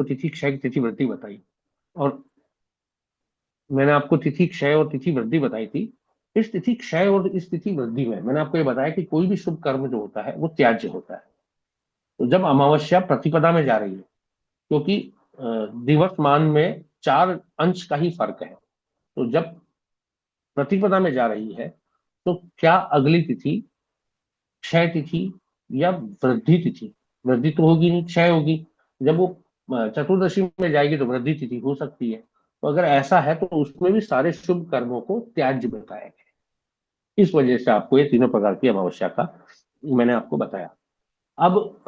आपको तिथि क्षय तिथि वृद्धि बताई, और मैंने आपको तिथि क्षय और तिथि वृद्धि बताई थी। इस तिथि क्षय और इस तिथि वृद्धि में मैंने आपको ये बताया कि कोई भी शुभ कर्म जो होता है वो त्याज्य होता है। तो जब अमावस्या प्रतिपदा में जा रही है, क्योंकि दिवसमान में 4 अंश का ही फर्क है, तो जब प्रतिपदा में जा रही है तो क्या अगली तिथि क्षय तिथि या वृद्धि तिथि, वृद्धि तो होगी नहीं, क्षय होगी। जब वो चतुर्दशी में जाएगी तो वृद्धि तिथि हो सकती है। तो अगर ऐसा है तो उसमें भी सारे शुभ कर्मों को त्याज्य बताया गया। इस वजह से आपको ये तीनों प्रकार की अमावस्या का मैंने आपको बताया। अब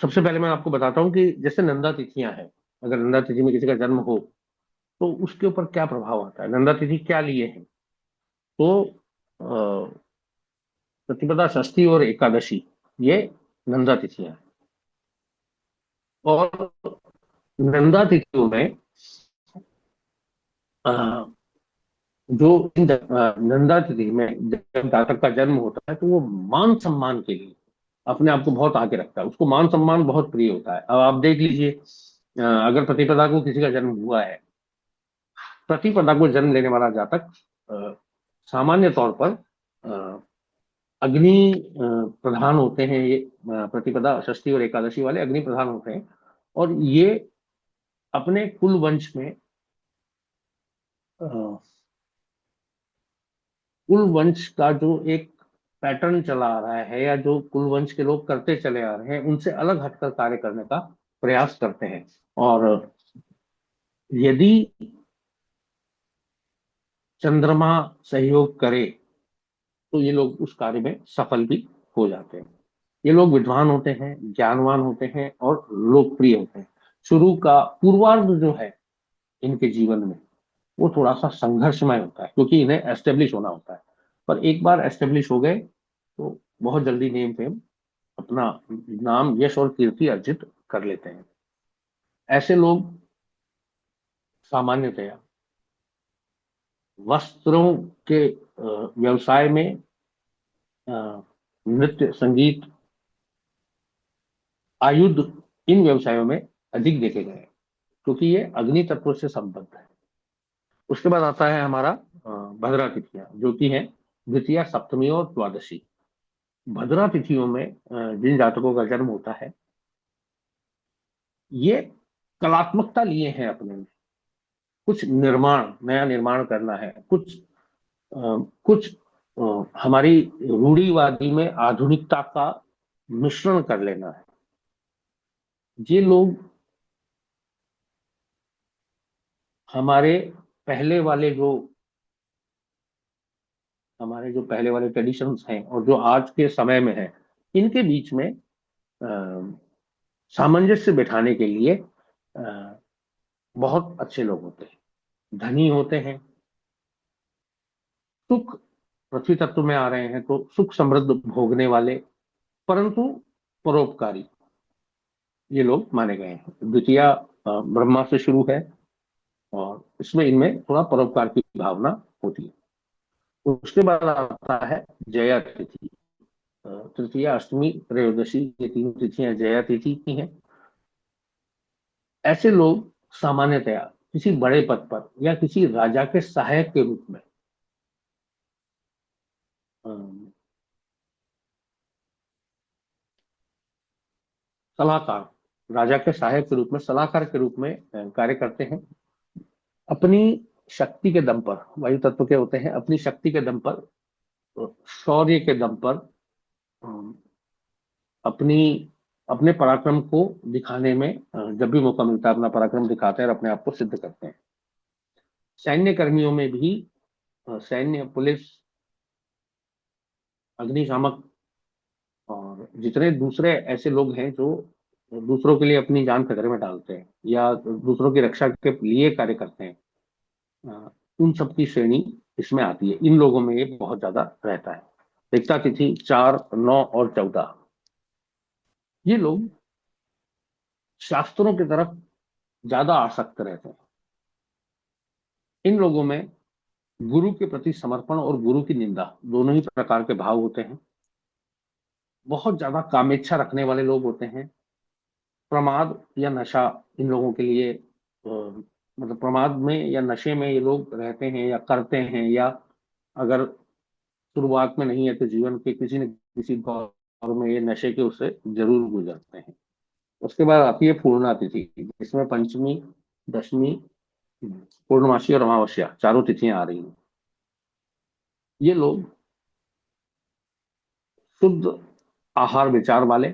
सबसे पहले मैं आपको बताता हूँ कि जैसे नंदा तिथियां हैं, अगर नंदा तिथि में किसी का जन्म हो तो उसके ऊपर क्या प्रभाव आता है। नंदा तिथि क्या लिए है, तो प्रतिपदा, षष्ठी और एकादशी, ये नंदा तिथियां हैं। और नंदा तिथियों में अ, जो नंदा तिथि में जब जातक का जन्म होता है तो वो मान सम्मान के लिए अपने आप को बहुत आगे रखता है, उसको मान सम्मान बहुत प्रिय होता है। अब आप देख लीजिए, अगर प्रतिपदा को किसी का जन्म हुआ है, प्रतिपदा को जन्म लेने वाला जातक अ, सामान्य तौर पर अ, अग्नि प्रधान होते हैं। ये प्रतिपदा, षष्ठी और एकादशी वाले अग्नि प्रधान होते हैं, और ये अपने कुल वंश में अ, कुल वंश का जो एक पैटर्न चला आ रहा है, या जो कुल वंश के लोग करते चले आ रहे हैं, उनसे अलग हटकर कार्य करने का प्रयास करते हैं। और यदि चंद्रमा सहयोग करे तो ये लोग उस कार्य में सफल भी हो जाते हैं। ये लोग विद्वान होते हैं, ज्ञानवान होते हैं और लोकप्रिय होते हैं। शुरू का पूर्वार्ध जो है इनके जीवन में वो थोड़ा सा संघर्षमय होता है, क्योंकि इन्हें एस्टेब्लिश होना होता है। पर एक बार एस्टेब्लिश हो गए तो बहुत जल्दी नेम फेम, अपना नाम, यश और कीर्ति अर्जित कर लेते हैं। ऐसे लोग सामान्यतया वस्त्रों के व्यवसाय में, नृत्य, संगीत, आयुध, इन व्यवसायों में अधिक देखे गए हैं, क्योंकि ये अग्नि तत्व से संबद्ध है। उसके बाद आता है हमारा भद्रा तिथियां, जो कि है द्वितीया, सप्तमी और द्वादशी। भद्रा तिथियों में जिन जातकों का जन्म होता है, ये कलात्मकता लिए हैं अपने में, कुछ निर्माण, नया निर्माण करना है, कुछ हमारी रूढ़िवादी में आधुनिकता का मिश्रण कर लेना है। ये लोग हमारे पहले वाले जो हमारे जो पहले वाले ट्रेडिशंस हैं और जो आज के समय में है, इनके बीच में सामंजस्य बिठाने के लिए बहुत अच्छे लोग होते हैं, धनी होते हैं, सुख, पृथ्वी तत्व में आ रहे हैं तो सुख समृद्ध भोगने वाले, परंतु परोपकारी, ये लोग माने गए हैं। द्वितीया ब्रह्मा से शुरू है, और इसमें इनमें थोड़ा परोपकार की भावना होती है। उसके बाद आता है जया तिथि। तृतीया, अष्टमी, त्रयोदशी, ये तीन तिथियां जया तिथि की हैं। ऐसे लोग सामान्यतया किसी बड़े पद पर या किसी राजा के सहायक के रूप में, अम, सलाहकार, राजा के सहायक के रूप में, सलाहकार के रूप में कार्य करते हैं। अपनी शक्ति के दम पर, वायु तत्व के होते हैं, अपनी शक्ति के दम पर, शौर्य के दम पर, अम, अपनी अपने पराक्रम को दिखाने में, जब भी मौका मिलता है अपना पराक्रम दिखाते हैं और अपने आप को सिद्ध करते हैं। सैन्य कर्मियों में भी सैन्य, पुलिस, अग्निशामक और जितने दूसरे ऐसे लोग हैं जो दूसरों के लिए अपनी जान खतरे में डालते हैं या दूसरों की रक्षा के लिए कार्य करते हैं, अ, उन सब की श्रेणी इसमें आती है। इन लोगों में ये बहुत ज्यादा रहता है। एकता तिथि 4, 9 और 14, ये लोग शास्त्रों की तरफ ज्यादा आसक्त रहते हैं। इन लोगों में गुरु के प्रति समर्पण और गुरु की निंदा दोनों ही प्रकार के भाव होते हैं। बहुत ज्यादा कामेच्छा रखने वाले लोग होते हैं, प्रमाद या नशा इन लोगों के लिए मतलब प्रमाद में या नशे में ये लोग रहते हैं या करते हैं, या अगर शुरुआत में नहीं है तो जीवन के किसी न किसी दौर में ये नशे के उससे जरूर गुजरते हैं। उसके बाद आती है पूर्णा तिथि, जिसमें पंचमी, दशमी, पूर्णमासी और अमावस्या चारों तिथियां आ रही हैं। ये लोग शुद्ध आहार विचार वाले,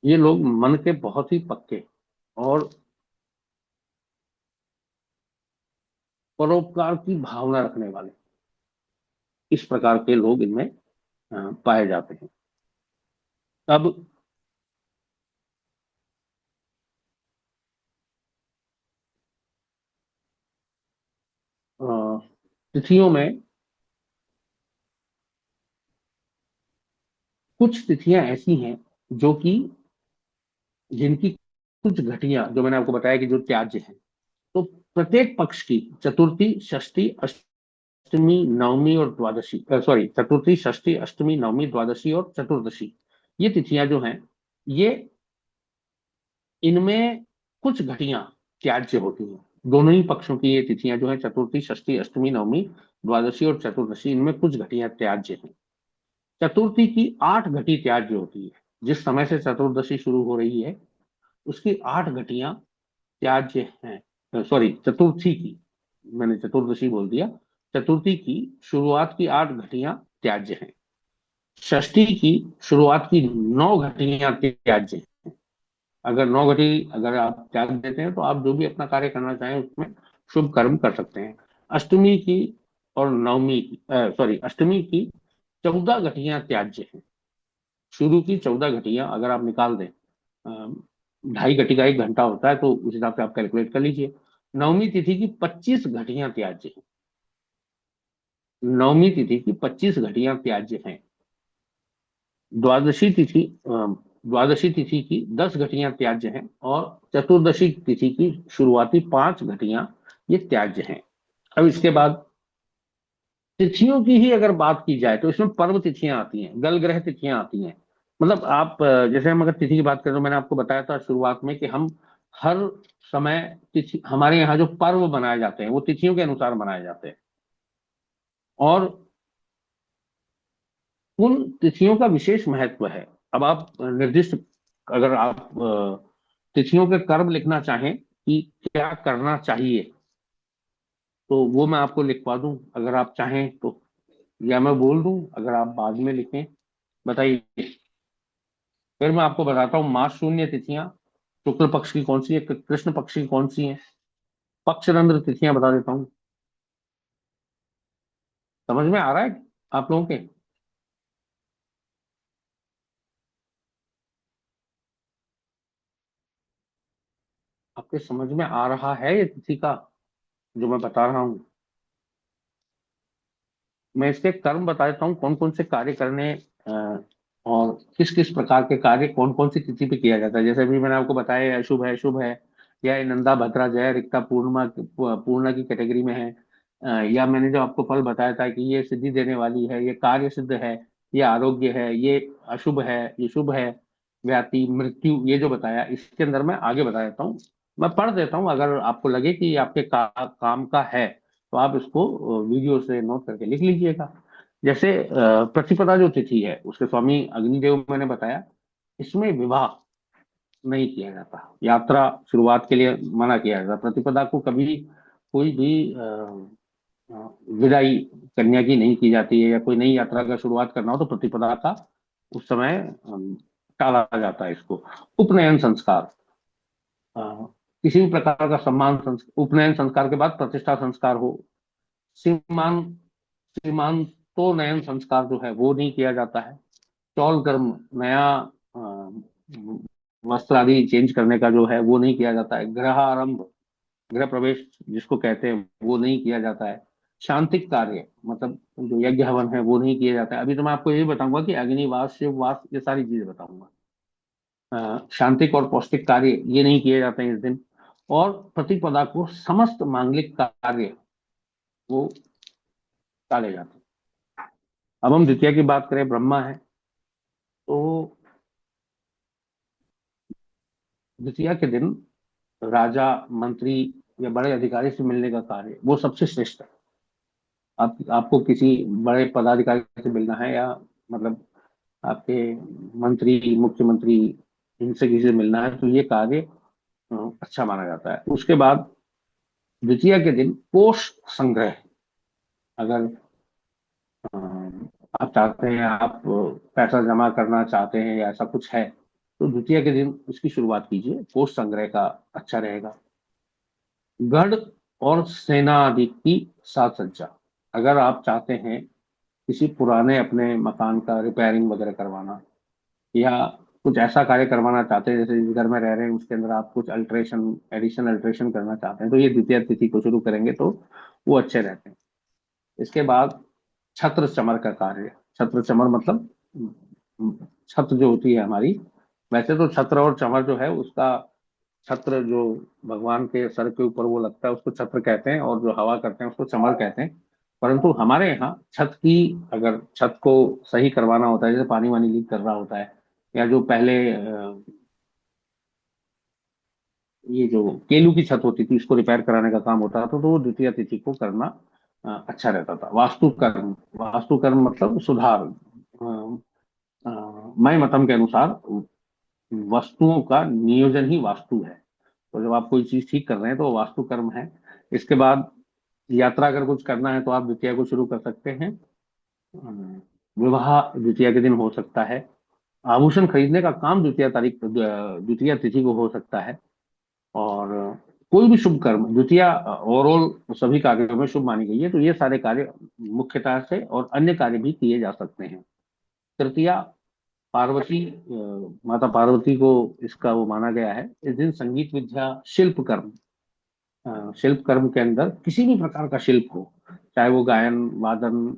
ये लोग मन के बहुत ही पक्के और परोपकार की भावना रखने वाले, इस प्रकार के लोग इनमें पाए जाते हैं। अब अ, तिथियों में कुछ तिथियां ऐसी हैं जो कि जिनकी कुछ घटिया, जो मैंने आपको बताया कि जो त्याज्य है, तो प्रत्येक पक्ष की चतुर्थी, षष्ठी, अष्टमी, नवमी और द्वादशी, सॉरी, चतुर्थी, षष्ठी, अष्टमी, नवमी, द्वादशी और चतुर्दशी, ये तिथियां जो हैं, ये इनमें कुछ घटिया त्याज्य होती हैं। दोनों ही पक्षों की ये तिथियां जो है, चतुर्थी, षष्ठी, अष्टमी, नवमी, द्वादशी और चतुर्दशी, इनमें कुछ घटिया त्याज्य हैं। चतुर्थी की 8 घटी त्याज्य होती है। जिस समय से चतुर्दशी शुरू हो रही है, उसकी 8 घटियां त्याज्य हैं। सॉरी, चतुर्थी की, मैंने चतुर्दशी बोल दिया। चतुर्थी की शुरुआत की 8 घटियां त्याज्य हैं। षष्ठी की शुरुआत की 9 घटियां त्याज्य हैं। अगर 9 घटी अगर आप त्याग देते हैं तो आप जो भी अपना कार्य करना चाहें उसमें शुभ कर्म कर सकते हैं। अष्टमी की और नवमी की, सॉरी, अष्टमी की 14 घटियां त्याज्य हैं। शुरू की 14 घटियां अगर आप निकाल दें, 2.5 घटी का 1 घंटा होता है, तो उस हिसाब से आप कैलकुलेट कर लीजिए। नवमी तिथि की 25 घटियां त्याज्य हैं। नवमी तिथि की 25 घटियां त्याज्य हैं। द्वादशी तिथि द्वादशी तिथि की 10 घटियां त्याज्य हैं, और चतुर्दशी तिथि की शुरुआती 5 घटियां ये त्याज्य हैं। अब इसके बाद तिथियों की ही अगर बात की जाए तो इसमें पर्व तिथियां आती हैं, गल ग्रह तिथियां आती हैं। मतलब आप जैसे हम अगर तिथि की बात करें, तो मैंने आपको बताया था शुरुआत में कि हम हर समय तिथि, हमारे यहाँ जो पर्व मनाए जाते हैं वो तिथियों के अनुसार मनाए जाते हैं। और उन तिथियों का विशेष महत्व है। अब आप निर्दिष्ट, अगर आप तिथियों के कर्म लिखना चाहें कि क्या करना चाहिए, तो वो मैं आपको लिखवा दूं अगर आप चाहें तो, या मैं बोल दूं अगर आप बाद में लिखें, बताइए। फिर मैं आपको बताता हूँ मास शून्य तिथियां शुक्ल पक्ष की कौन सी है, कृष्ण पक्ष की कौन सी है, पक्षरंध्र तिथियां बता देता हूँ। समझ में आ रहा है आप लोगों के? आपके समझ में आ रहा है ये तिथि का जो मैं बता रहा हूँ? मैं इसके कर्म बता देता हूँ, कौन कौन से कार्य करने, और किस किस प्रकार के कार्य कौन कौन सी तिथि पे किया जाता है। जैसे अभी मैंने आपको बताया अशुभ है, शुभ है, या ये नंदा भद्रा जय रिक्ता पूर्णिमा पूर्णा की कैटेगरी में है। या मैंने जो आपको फल बताया था कि ये सिद्धि देने वाली है, ये कार्य सिद्ध है, ये आरोग्य है, ये अशुभ है, ये शुभ है, व्याधि मृत्यु, ये जो बताया इसके अंदर मैं आगे बता देता हूँ। मैं पढ़ देता हूँ, अगर आपको लगे कि आपके काम का है तो आप इसको वीडियो से नोट करके लिख लीजिएगा। जैसे प्रतिपदा जो तिथि है, उसके स्वामी अग्निदेव मैंने बताया, इसमें विवाह नहीं किया जाता, यात्रा शुरुआत के लिए मना किया जाता। प्रतिपदा को कभी कोई भी विदाई कन्या की नहीं की जाती है, या कोई नई यात्रा का शुरुआत करना हो तो प्रतिपदा का उस समय टाला जाता है इसको। उपनयन संस्कार, अ, किसी भी प्रकार का सम्मान संस्कार, उपनयन संस्कार के बाद प्रतिष्ठा संस्कार हो, सीमान सीमांतो नयन संस्कार जो है वो नहीं किया जाता है। चौल कर्म, नया वस्त्र आदि चेंज करने का जो है वो नहीं किया जाता है। गृह आरंभ, गृह प्रवेश जिसको कहते हैं, वो नहीं किया जाता है। शांतिक कार्य, मतलब जो यज्ञ हवन है वो नहीं किया जाता है। अभी तो मैं आपको ये बताऊंगा कि अग्निवास, शिववास, ये सारी चीजें बताऊंगा। शांतिक और पौष्टिक कार्य ये नहीं किए जाते हैं इस दिन। और प्रतिपदा को समस्त मांगलिक कार्य वो टाले जाते हैं। अब हम द्वितीया की बात करें, ब्रह्मा है, तो द्वितीया के दिन राजा, मंत्री या बड़े अधिकारी से मिलने का कार्य वो सबसे श्रेष्ठ है। आपको किसी बड़े पदाधिकारी से मिलना है, या मतलब आपके मंत्री, मुख्यमंत्री, इनसे किसी से मिलना है, तो ये कार्य अच्छा माना जाता है। उसके बाद द्वितीया के दिन कोष संग्रह, अगर अ, आप चाहते हैं, आप पैसा जमा करना चाहते हैं या ऐसा कुछ है, तो द्वितीया के दिन उसकी शुरुआत कीजिए, कोष संग्रह का अच्छा रहेगा। गढ़ और सेना आदि की साज सज्जा, अगर आप चाहते हैं किसी पुराने अपने मकान का रिपेयरिंग वगैरह करवाना, या कुछ ऐसा कार्य करवाना चाहते हैं, जैसे जिस घर में रह रहे हैं उसके अंदर आप कुछ अल्ट्रेशन, एडिशन अल्ट्रेशन करना चाहते हैं, तो ये द्वितीय तिथि को शुरू करेंगे तो वो अच्छे रहते हैं। इसके बाद छत्र चमर का कार्य, छत्र चमर मतलब छत्र जो होती है हमारी, वैसे तो छत्र और चमर जो है उसका, छत्र जो भगवान के सर के ऊपर वो लगता है उसको छत्र कहते हैं, और जो हवा करते हैं उसको चमर कहते हैं। परंतु हमारे यहाँ छत की, अगर छत को सही करवाना होता है, जैसे पानी वानी लीक कर रहा होता है, या जो पहले ये जो केलू की छत होती थी उसको रिपेयर कराने का काम होता था, तो वो द्वितीय तिथि को करना अच्छा रहता था। वास्तुकर्म, वास्तुकर्म मतलब सुधार, मय मतम के अनुसार वस्तुओं का नियोजन ही वास्तु है। तो जब आप कोई चीज ठीक कर रहे हैं तो वो वास्तु कर्म है। इसके बाद यात्रा अगर कुछ करना है तो आप द्वितीया को शुरू कर सकते हैं। विवाह द्वितीया के दिन हो सकता है। आभूषण खरीदने का काम द्वितीया तिथि को हो सकता है। और कोई भी शुभ कर्म द्वितीया ओवरऑल सभी कार्यों में शुभ मानी गई है, तो ये सारे कार्य मुख्यतः से, और अन्य कार्य भी किए जा सकते हैं। तृतीया पार्वती, माता पार्वती को इसका वो माना गया है। इस दिन संगीत विद्या, शिल्प कर्म, शिल्प कर्म के अंदर किसी भी प्रकार का शिल्प हो, चाहे वो गायन, वादन,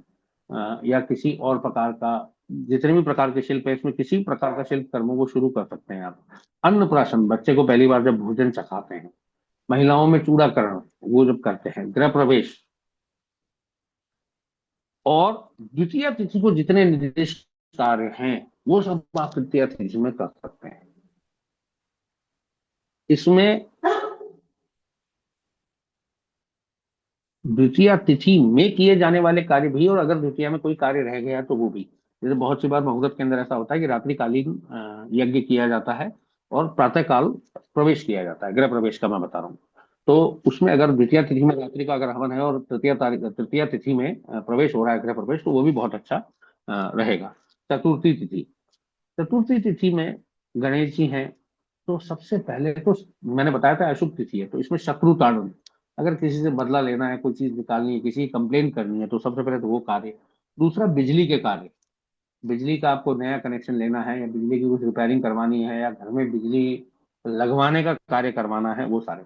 या किसी और प्रकार का, जितने भी प्रकार के शिल्प है इसमें किसी भी प्रकार का शिल्प कर्म वो शुरू कर सकते हैं आप। अन्नप्राशन, बच्चे को पहली बार जब भोजन चखाते हैं। महिलाओं में चूड़ाकरण वो जब करते हैं। गृह प्रवेश, और द्वितीय तिथि को जितने निर्दिष्ट कार्य हैं वो सब आप तृतीय तिथि में कर सकते हैं। इसमें द्वितीय तिथि में किए जाने वाले कार्य भी, और अगर द्वितीय में कोई कार्य रह गया तो वो भी। जैसे बहुत सी बार मुहूर्त के अंदर ऐसा होता है कि रात्रिकालीन यज्ञ किया जाता है और प्रातःकाल प्रवेश किया जाता है, गृह प्रवेश का मैं बता रहा हूँ। तो उसमें अगर द्वितीय तिथि में रात्रि का अगर हवन है और तृतीय तिथि में प्रवेश हो रहा है, गृह प्रवेश, तो वो भी बहुत अच्छा रहेगा। चतुर्थी तिथि, चतुर्थी तिथि में गणेश जी हैं, तो सबसे पहले तो मैंने बताया था अशुभ तिथि है, तो इसमें शत्रु ताड़न, अगर किसी से बदला लेना है, कोई चीज निकालनी है, किसी की कंप्लेन करनी है, तो सबसे पहले तो वो कार्य। दूसरा बिजली के कार्य, बिजली का आपको नया कनेक्शन लेना है, या बिजली की कुछ रिपेयरिंग करवानी है, या घर में बिजली लगवाने का कार्य करवाना है, वो सारे।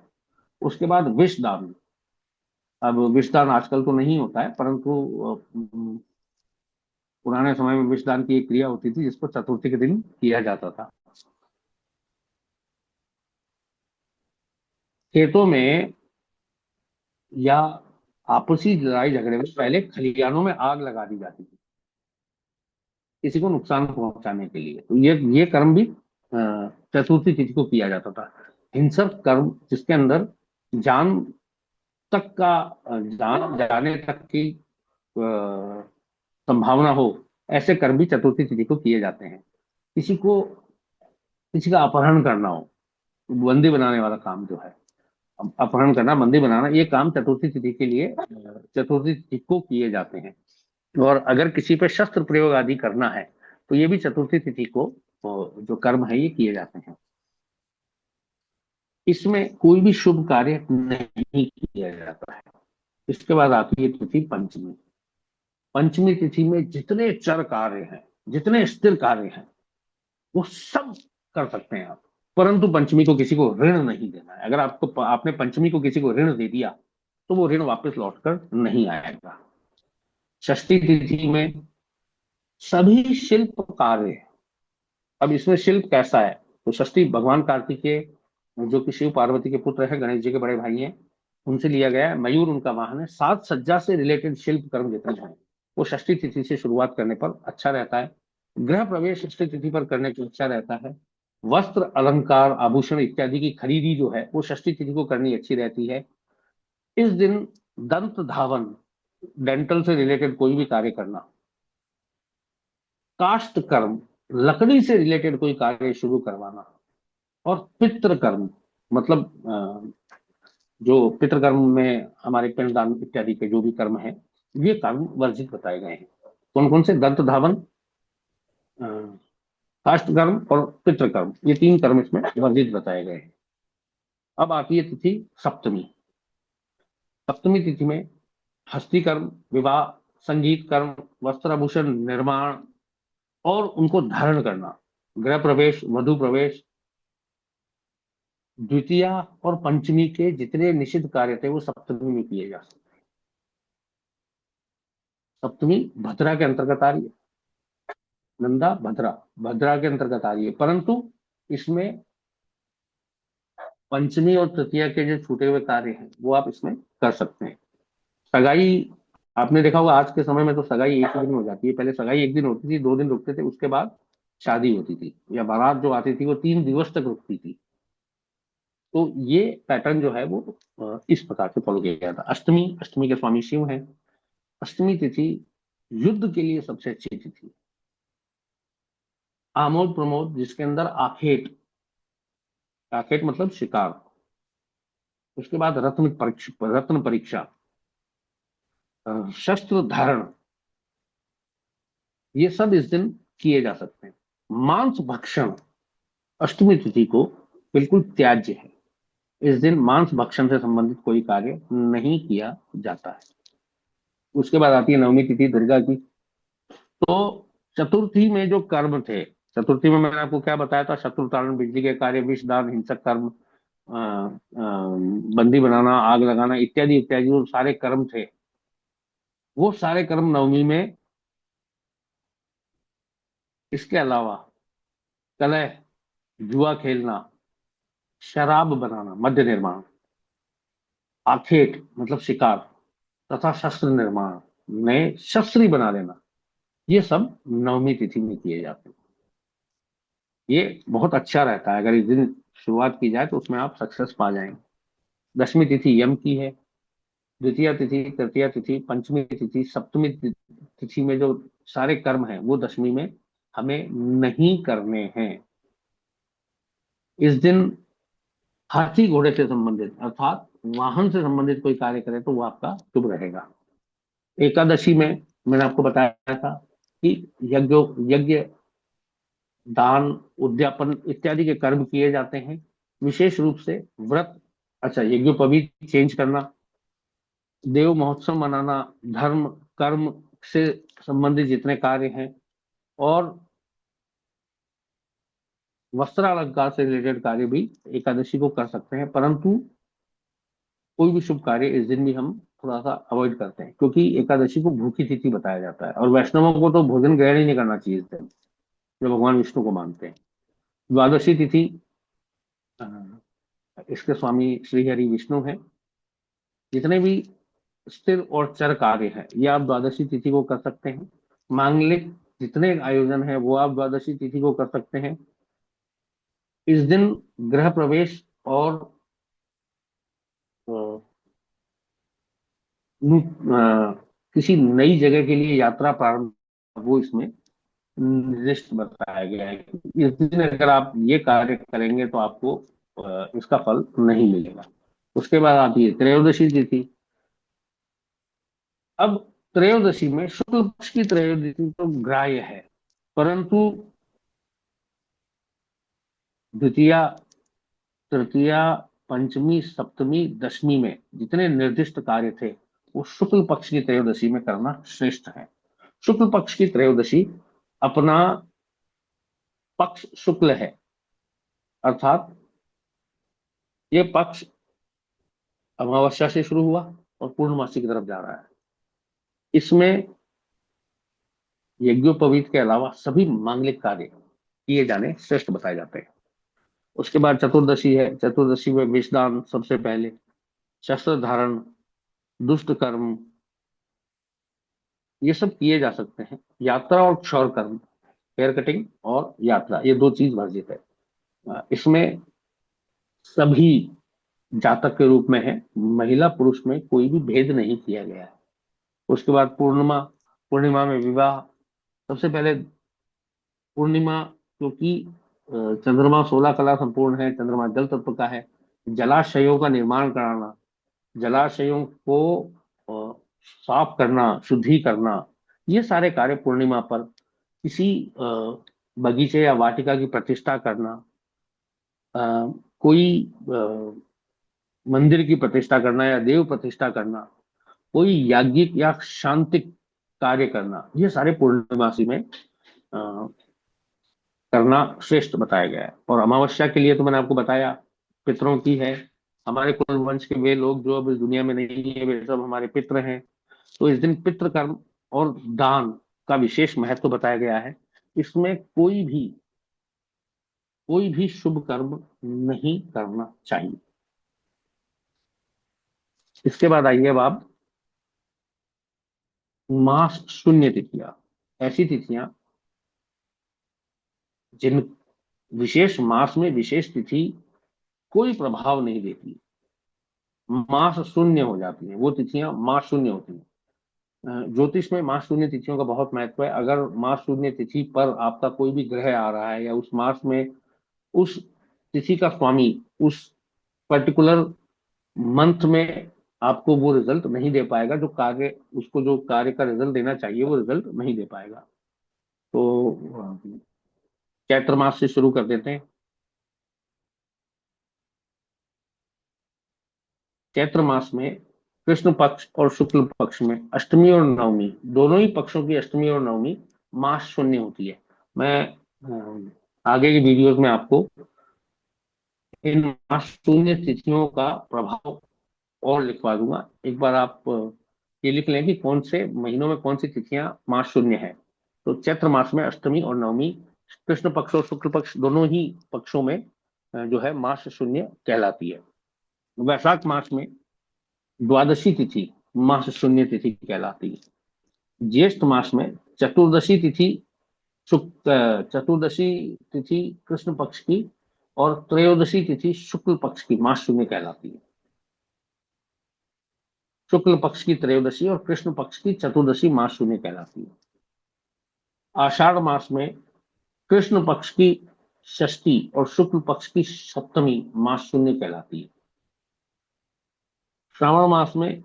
उसके बाद विष दान। अब विष दान आजकल तो नहीं होता है, परंतु पुराने समय में विष दान की एक क्रिया होती थी जिसको चतुर्थी के दिन किया जाता था। खेतों में या आपसी लड़ाई झगड़े में पहले खलिहानों में आग लगा दी जाती थी, किसी को नुकसान पहुंचाने के लिए। तो ये कर्म भी चतुर्थी तिथि को किया जाता था। हिंसक कर्म, जिसके अंदर जान तक का, जान जाने तक की संभावना हो, ऐसे कर्म भी चतुर्थी तिथि को किए जाते हैं। किसी को, किसी का अपहरण करना हो, बंदी बनाने वाला काम जो है, अपहरण करना, बंदी बनाना, ये काम चतुर्थी तिथि के लिए चतुर्थी तिथि को किए जाते हैं। और अगर किसी पे शस्त्र प्रयोग आदि करना है, तो ये भी चतुर्थी तिथि को जो कर्म है ये किए जाते हैं। इसमें कोई भी शुभ कार्य नहीं किया जाता है। इसके बाद आती है तिथि पंचमी। पंचमी तिथि में जितने चर कार्य हैं, जितने स्थिर कार्य हैं, वो सब कर सकते हैं आप। परंतु पंचमी को किसी को ऋण नहीं देना है। अगर आपने पंचमी को किसी को ऋण दे दिया, तो वो ऋण वापस लौटकर नहीं आएगा। षष्ठी तिथि में सभी शिल्प कार्य। अब इसमें शिल्प कैसा है, तो षष्ठी भगवान कार्तिकेय, जो कि शिव पार्वती के पुत्र है, गणेश जी के बड़े भाई हैं, उनसे लिया गया है। मयूर उनका वाहन है। साज सज्जा से रिलेटेड शिल्प कर्म जितने हैं वो षष्ठी तिथि से शुरुआत करने पर अच्छा रहता है। गृह प्रवेश षष्ठी तिथि पर करने को अच्छा रहता है। वस्त्र अलंकार आभूषण इत्यादि की खरीदी जो है वो षष्ठी तिथि को करनी अच्छी रहती है। इस दिन दंत धावन, डेंटल से रिलेटेड कोई भी कार्य करना, काष्ठ कर्म, लकड़ी से रिलेटेड कोई कार्य शुरू करवाना, और पितृ कर्म, मतलब जो पितृकर्म में हमारे पिंडदान इत्यादि के जो भी कर्म है, ये कर्म वर्जित बताए गए हैं। कौन कौन से? दंत धावन, अ, काष्ठ कर्म और पितृकर्म, ये तीन कर्म इसमें वर्जित बताए गए हैं। अब आती है तिथि सप्तमी। सप्तमी तिथि में हस्ती कर्म, विवाह, संगीत कर्म, वस्त्राभूषण निर्माण और उनको धारण करना, गृह प्रवेश, वधु प्रवेश, द्वितीया और पंचमी के जितने निषिद्ध कार्य थे वो सप्तमी में किए जा सकते। सप्तमी भद्रा के अंतर्गत आ रही है, नंदा भद्रा, भद्रा के अंतर्गत आ रही है, परंतु इसमें पंचमी और तृतीया के जो छूटे हुए कार्य हैं वो आप इसमें कर सकते हैं। सगाई, आपने देखा होगा आज के समय में तो सगाई एक ही दिन में हो जाती है। पहले सगाई एक दिन होती थी, 2 दिन रुकते थे, उसके बाद शादी होती थी, या बारात जो आती थी वो 3 दिवस तक रुकती थी। तो ये पैटर्न जो है वो इस प्रकार से फॉलो किया गया था। अष्टमी, अष्टमी के स्वामी शिव हैं। अष्टमी तिथि युद्ध के लिए सबसे अच्छी तिथि। आमोद प्रमोद, जिसके अंदर आखेट, आखेट मतलब शिकार, उसके बाद रत्न परीक्षा, शस्त्र धारण, ये सब इस दिन किए जा सकते हैं। मांस भक्षण अष्टमी तिथि को बिल्कुल त्याज्य है। इस दिन मांस भक्षण से संबंधित कोई कार्य नहीं किया जाता है। उसके बाद आती है नवमी तिथि दुर्गा की। तो चतुर्थी में जो कर्म थे, चतुर्थी में मैंने आपको क्या बताया था? शत्रुतारण, बिजली के कार्य, विषदान, हिंसक कर्म, बंदी बनाना, आग लगाना इत्यादि इत्यादि जो सारे कर्म थे, वो सारे कर्म नवमी में। इसके अलावा कलह, जुआ खेलना, शराब बनाना, मद्य निर्माण, आखेट मतलब शिकार, तथा शस्त्र निर्माण, नए शस्त्री बना लेना, ये सब नवमी तिथि में किए जाते हैं। ये बहुत अच्छा रहता है, अगर इस दिन शुरुआत की जाए तो उसमें आप सक्सेस पा जाएंगे। दशमी तिथि यम की है। द्वितीय तिथि, तृतीय तिथि, पंचमी तिथि, सप्तमी तिथि में जो सारे कर्म हैं वो दशमी में हमें नहीं करने हैं। इस दिन हाथी घोड़े से संबंधित अर्थात वाहन से संबंधित कोई कार्य करे तो वो आपका शुभ रहेगा। एकादशी में मैंने आपको बताया था कि यज्ञ यज्ञ, दान, उद्यापन इत्यादि के कर्म किए जाते हैं। विशेष रूप से व्रत, अच्छा, यज्ञोपवीत चेंज करना, देव महोत्सव मनाना, धर्म कर्म से संबंधित जितने कार्य हैं, और वस्त्रालंकार से रिलेटेड कार्य भी एकादशी को कर सकते हैं। परंतु कोई भी शुभ कार्य इस दिन भी हम थोड़ा सा अवॉइड करते हैं, क्योंकि एकादशी को भूखी तिथि बताया जाता है, और वैष्णवों को तो भोजन ग्रहण ही नहीं करना चाहिए इस दिन, जो भगवान विष्णु को मानते हैं। द्वादशी तिथि, अ, इसके स्वामी श्री हरि विष्णु हैं। जितने भी स्थिर और चर कार्य हैं ये आप द्वादशी तिथि को कर सकते हैं। मांगलिक जितने आयोजन है वो आप द्वादशी तिथि को कर सकते हैं। इस दिन गृह प्रवेश और अ, किसी नई जगह के लिए यात्रा प्रारंभ, वो इसमें निर्दिष्ट बताया गया है। इस दिन अगर आप ये कार्य करेंगे तो आपको इसका फल नहीं मिलेगा। उसके बाद आती है त्रयोदशी तिथि। अब त्रयोदशी में शुक्ल पक्ष की त्रयोदशी तो ग्राह्य है, परंतु द्वितीया, तृतीया, पंचमी, सप्तमी, दशमी में जितने निर्दिष्ट कार्य थे वो शुक्ल पक्ष की त्रयोदशी में करना श्रेष्ठ है। शुक्ल पक्ष की त्रयोदशी, अपना पक्ष शुक्ल है, अर्थात ये पक्ष अमावस्या से शुरू हुआ और पूर्णमासी की तरफ जा रहा है। इसमें यज्ञोपवीत के अलावा सभी मांगलिक कार्य किए जाने श्रेष्ठ बताए जाते हैं। उसके बाद चतुर्दशी है। चतुर्दशी में विषदान सबसे पहले, शस्त्र धारण, दुष्ट कर्म, ये सब किए जा सकते हैं। यात्रा और क्षौर कर्म, हेयर कटिंग और यात्रा, ये दो चीज वर्जित है। इसमें सभी जातक के रूप में है, महिला पुरुष में कोई भी भेद नहीं किया गया है। उसके बाद पूर्णिमा, पूर्णिमा में विवाह। सबसे पहले पूर्णिमा, क्योंकि चंद्रमा 16 कला संपूर्ण है, चंद्रमा जल तत्व का है, जलाशयों का निर्माण कराना, जलाशयों को अ, साफ करना, शुद्धि करना, ये सारे कार्य पूर्णिमा पर किसी बगीचे या वाटिका की प्रतिष्ठा करना, अ, कोई मंदिर की प्रतिष्ठा करना या देव प्रतिष्ठा करना, कोई याज्ञिक या शांतिक कार्य करना, ये सारे पूर्णिमासी में करना श्रेष्ठ बताया गया है। और अमावस्या के लिए तो मैंने आपको बताया, पितरों की है। हमारे कुल वंश के वे लोग जो अब इस दुनिया में नहीं है, वे सब हमारे पितृ हैं। तो इस दिन पितृ कर्म और दान का विशेष महत्व बताया गया है। इसमें कोई भी शुभ कर्म नहीं करना चाहिए। इसके बाद आइए अब आप मास शून्य तिथियां। ऐसी तिथियां जिन विशेष मास में विशेष तिथि कोई प्रभाव नहीं देती, मास शून्य हो जाती है, वो तिथियां मास शून्य होती हैं। ज्योतिष में मास शून्य तिथियों का बहुत महत्व है। अगर मास शून्य तिथि पर आपका कोई भी ग्रह आ रहा है या उस मास में उस तिथि का स्वामी उस पर्टिकुलर मंथ में आपको वो रिजल्ट नहीं दे पाएगा, जो कार्य उसको जो कार्य का रिजल्ट देना चाहिए वो रिजल्ट नहीं दे पाएगा। तो चैत्र मास से शुरू कर देते हैं। चैत्र मास में कृष्ण पक्ष और शुक्ल पक्ष में अष्टमी और नवमी, दोनों ही पक्षों की अष्टमी और नवमी मास शून्य होती है। मैं आगे के वीडियोस में आपको इन मास शून्य तिथियों का प्रभाव और लिखवा दूंगा। एक बार आप ये लिख लें कि कौन से महीनों में कौन सी तिथियां मास शून्य है। तो चैत्र मास में अष्टमी और नवमी, कृष्ण पक्ष और शुक्ल पक्ष दोनों ही पक्षों में जो है मास शून्य कहलाती है। वैशाख मास में द्वादशी तिथि मास शून्य तिथि कहलाती है। ज्येष्ठ मास में चतुर्दशी तिथि चतुर्दशी तिथि कृष्ण पक्ष की और त्रयोदशी तिथि शुक्ल पक्ष की मास शून्य कहलाती है। शुक्ल पक्ष की त्रयोदशी और कृष्ण पक्ष की चतुर्दशी मास शून्य कहलाती है। आषाढ़ मास में कृष्ण पक्ष की षष्ठी और शुक्ल पक्ष की सप्तमी मास शून्य कहलाती है। श्रावण मास में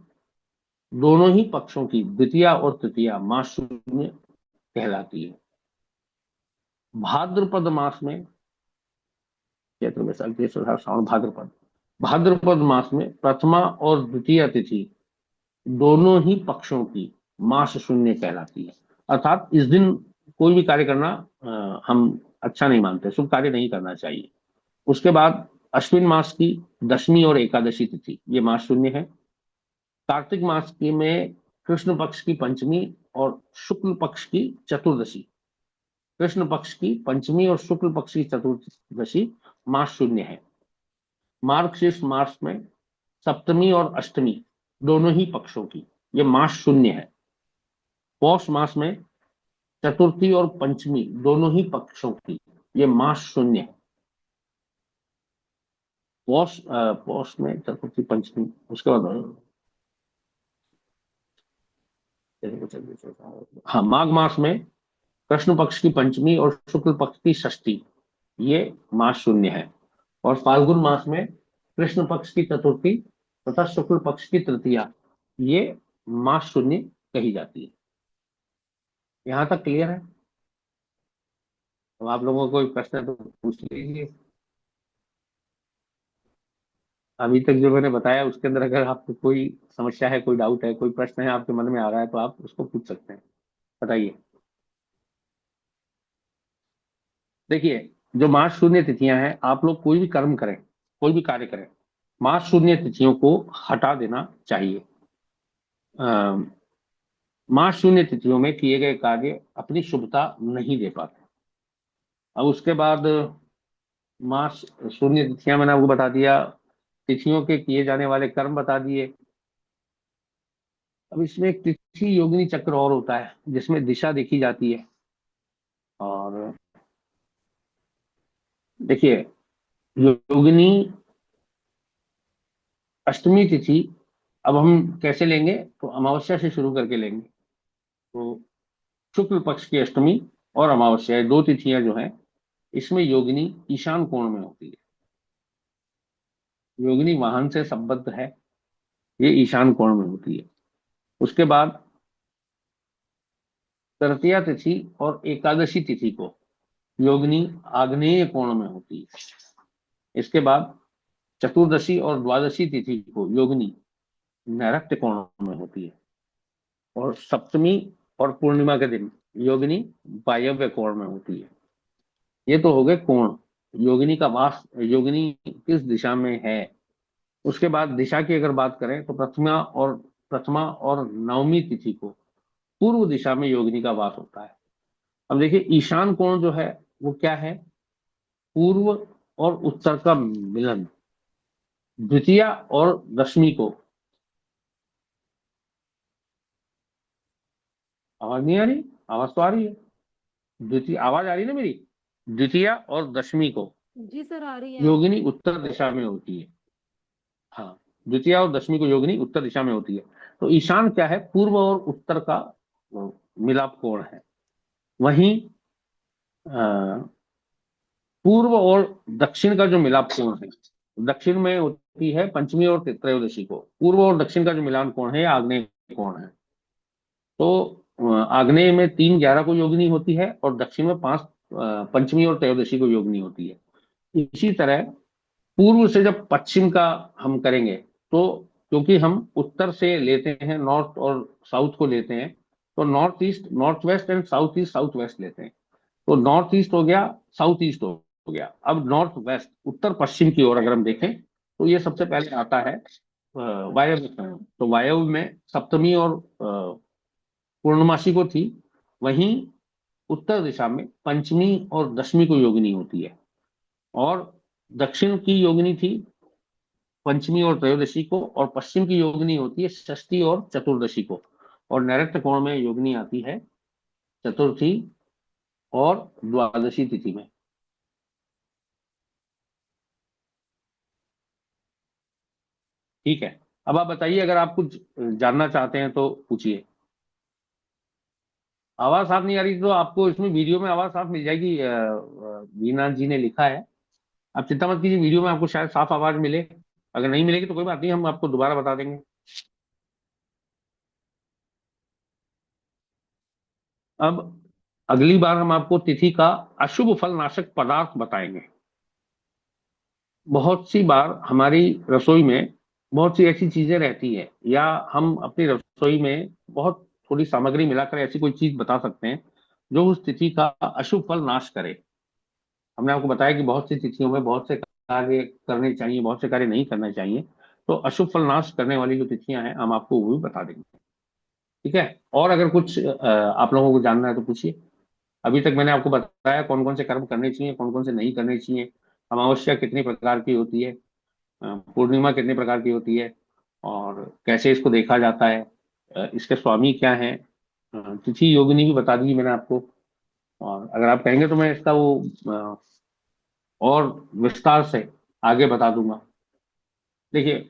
दोनों ही पक्षों की द्वितीया और तृतीया मास शून्य कहलाती है। भाद्रपद मास में चैत्र वैशाख ज्येष्ठ आषाढ़ श्रावण भाद्रपद, भाद्रपद मास में प्रथमा और द्वितीय तिथि दोनों ही पक्षों की मास शून्य कहलाती है। अर्थात इस दिन कोई भी कार्य करना हम अच्छा नहीं मानते, शुभ कार्य नहीं करना चाहिए। उसके बाद अश्विन मास की दशमी और एकादशी तिथि ये मास शून्य है। कार्तिक मास की में कृष्ण पक्ष की पंचमी और शुक्ल पक्ष की चतुर्दशी, कृष्ण पक्ष की पंचमी और शुक्ल पक्ष की चतुर्दशी मास शून्य है। मार्गशीर्ष मास में सप्तमी और अष्टमी दोनों ही पक्षों की ये मास शून्य है। पौष मास में चतुर्थी और पंचमी दोनों ही पक्षों की ये मास शून्य है। पौष में चतुर्थी पंचमी, उसके बाद हाँ, माघ मास में कृष्ण पक्ष की पंचमी और शुक्ल पक्ष की षष्ठी ये मास शून्य है। और फाल्गुन मास में कृष्ण पक्ष की चतुर्थी तथा शुक्ल पक्ष की तृतीया ये मास शून्य कही जाती है। यहां तक क्लियर है? तो आप लोगों को कोई प्रश्न है तो पूछ लीजिए। अभी तक जो मैंने बताया उसके अंदर अगर आपको कोई समस्या है, कोई डाउट है, कोई प्रश्न है आपके मन में आ रहा है तो आप उसको पूछ सकते हैं। बताइए। देखिए, जो मास शून्य तिथियां हैं, आप लोग कोई भी कर्म करें, कोई भी कार्य करें, मास शून्य तिथियों को हटा देना चाहिए। अ, मास शून्य तिथियों में किए गए कार्य अपनी शुभता नहीं दे पाते। अब उसके बाद मास शून्य तिथियां मैंने आपको बता दिया, तिथियों के किए जाने वाले कर्म बता दिए। अब इसमें एक तिथि योगिनी चक्र और होता है जिसमें दिशा देखी जाती है। और देखिए, योगिनी अष्टमी तिथि अब हम कैसे लेंगे, तो अमावस्या से शुरू करके लेंगे। तो शुक्ल पक्ष की अष्टमी और अमावस्या, ये दो तिथियां जो हैं, इसमें योगिनी ईशान कोण में होती है। योगिनी वाहन से संबद्ध है, ये ईशान कोण में होती है। उसके बाद तृतीया तिथि और एकादशी तिथि को योगिनी आग्नेय कोण में होती है। इसके बाद चतुर्दशी और द्वादशी तिथि को योगिनी नैऋत्य कोण में होती है। और सप्तमी और पूर्णिमा के दिन योगिनी वायव्य कोण में होती है। ये तो हो गए कोण, योगिनी का वास, योगिनी किस दिशा में है। उसके बाद दिशा की अगर बात करें तो प्रथमा और नवमी तिथि को पूर्व दिशा में योगिनी का वास होता है। अब देखिए ईशान कोण जो है वो क्या है, पूर्व और उत्तर का मिलन। द्वितीया और दशमी को, आवाज नहीं आ रही? आवाज तो आ रही है, द्वितीय आवाज आ रही है ना मेरी? द्वितीया और दशमी को जी सर, आ रही है आप। योगिनी उत्तर दिशा में होती है। हाँ, द्वितीया और दशमी को योगिनी उत्तर दिशा में होती है। तो ईशान क्या है, पूर्व और उत्तर का मिलाप कोण है। वहीं पूर्व और दक्षिण का जो मिलाप कोण है, दक्षिण में होती है पंचमी और त्रयोदशी को। पूर्व और दक्षिण का जो मिलान कोण है आग्नेय कोण है। तो आग्नेय में 3-11 को योगिनी होती है और दक्षिण में 5 पंचमी और त्रयोदशी को योगिनी होती है। इसी तरह पूर्व से जब पश्चिम का हम करेंगे, तो क्योंकि हम उत्तर से लेते हैं, नॉर्थ और साउथ को लेते हैं, तो north east north west and south west लेते हैं। तो नॉर्थ ईस्ट हो गया, साउथ ईस्ट हो गया। अब नॉर्थ वेस्ट उत्तर पश्चिम की ओर अगर हम देखें, तो ये सबसे पहले आता है वायव्य कोण। तो वायव्य में सप्तमी और पूर्णमासी को थी। वहीं उत्तर दिशा में पंचमी और दशमी को योगिनी होती है। और दक्षिण की योगिनी थी पंचमी और त्रयोदशी को, और पश्चिम की योगिनी होती है षष्ठी और चतुर्दशी को। और नैऋत्य कोण में योगिनी आती है चतुर्थी और द्वादशी तिथि में। ठीक है, अब आप बताइए, अगर आप कुछ जानना चाहते हैं तो पूछिए। आवाज साफ नहीं आ रही तो आपको इसमें वीडियो में आवाज साफ मिल जाएगी। वीना जी ने लिखा है। आप चिंता मत कीजिए, वीडियो में आपको शायद साफ आवाज मिले। अगर नहीं मिलेगी तो कोई बात नहीं, हम आपको दोबारा बता देंगे। अब अगली बार हम आपको तिथि का अशुभ फल नाशक पदार्थ बताएंगे। बहुत सी बार हमारी रसोई में बहुत सी ऐसी चीजें रहती है, या हम अपनी रसोई में बहुत थोड़ी सामग्री मिलाकर ऐसी कोई चीज बता सकते हैं जो उस तिथि का अशुभ फल नाश करे। हमने आपको बताया कि बहुत सी तिथियों में बहुत से कार्य करने चाहिए, बहुत से कार्य नहीं करने चाहिए। तो अशुभ फल नाश करने वाली जो तिथियां हैं हम आपको वो भी बता देंगे। ठीक है, और अगर कुछ आप लोगों को जानना है तो पूछिए। अभी तक मैंने आपको बताया कौन कौन से कर्म करने चाहिए, कौन कौन से नहीं करने चाहिए, अमावस्या कितनी प्रकार की होती है, पूर्णिमा कितनी प्रकार की होती है, और कैसे इसको देखा जाता है, इसके स्वामी क्या हैं। तिथि योगिनी भी बता दी मैंने आपको। और अगर आप कहेंगे तो मैं इसका वो और विस्तार से आगे बता दूंगा। देखिए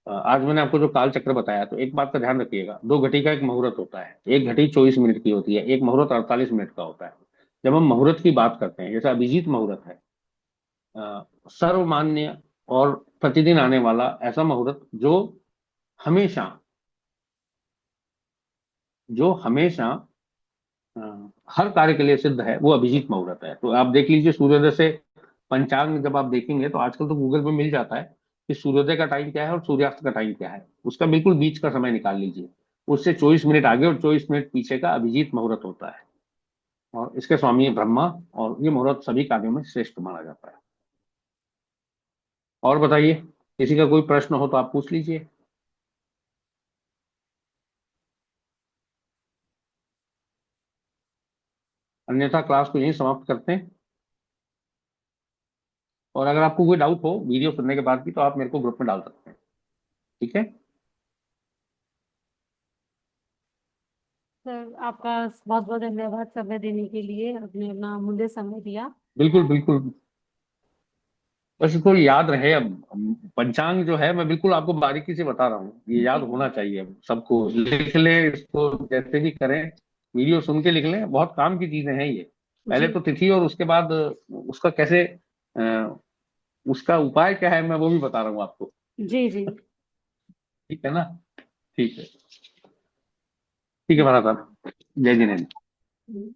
आज मैंने आपको जो काल चक्र बताया, तो एक बात का ध्यान रखिएगा, 2 घटी का एक मुहूर्त होता है। एक घटी 24 मिनट की होती है, एक मुहूर्त 48 मिनट का होता है। जब हम मुहूर्त की बात करते हैं, जैसे अभिजीत मुहूर्त है, सर्वमान्य और प्रतिदिन आने वाला ऐसा मुहूर्त हमेशा जो हमेशा अ, हर कार्य के लिए सिद्ध है, वो अभिजीत मुहूर्त है। तो आप देख लीजिए सूर्योदय से पंचांग जब आप देखेंगे, तो आजकल तो गूगल पे मिल जाता है कि सूर्योदय का टाइम क्या है और सूर्यास्त का टाइम क्या है। उसका बिल्कुल बीच का समय निकाल लीजिए, उससे 24 मिनट आगे और 24 मिनट पीछे का अभिजीत मुहूर्त होता है। और इसके स्वामी है ब्रह्मा, और ये मुहूर्त सभी कार्यों में श्रेष्ठ माना जाता है। और बताइए, किसी का कोई प्रश्न हो तो आप पूछ लीजिए, अन्यथा क्लास को यहीं समाप्त करते हैं। और अगर आपको कोई डाउट हो वीडियो सुनने के बाद भी, तो आप मेरे को ग्रुप में डाल सकते हैं। ठीक है, सर आपका बहुत बहुत धन्यवाद समय देने के लिए, आपने अपना अमूल्य समय दिया। बिल्कुल बिल्कुल। बस इसको याद रहे। अब पंचांग जो है मैं बिल्कुल आपको बारीकी से बता रहा हूँ, ये याद जी होना चाहिए। अब सबको लिख ले इसको, जैसे भी करें वीडियो सुन के लिख लें, बहुत काम की चीजें हैं ये। पहले जी तो तिथि और उसके बाद उसका कैसे उसका उपाय क्या है मैं वो भी बता रहा हूँ आपको। जी जी ठीक है ना? ठीक है, ठीक है महाराज साहब, जय जिनेन्द्र। जी।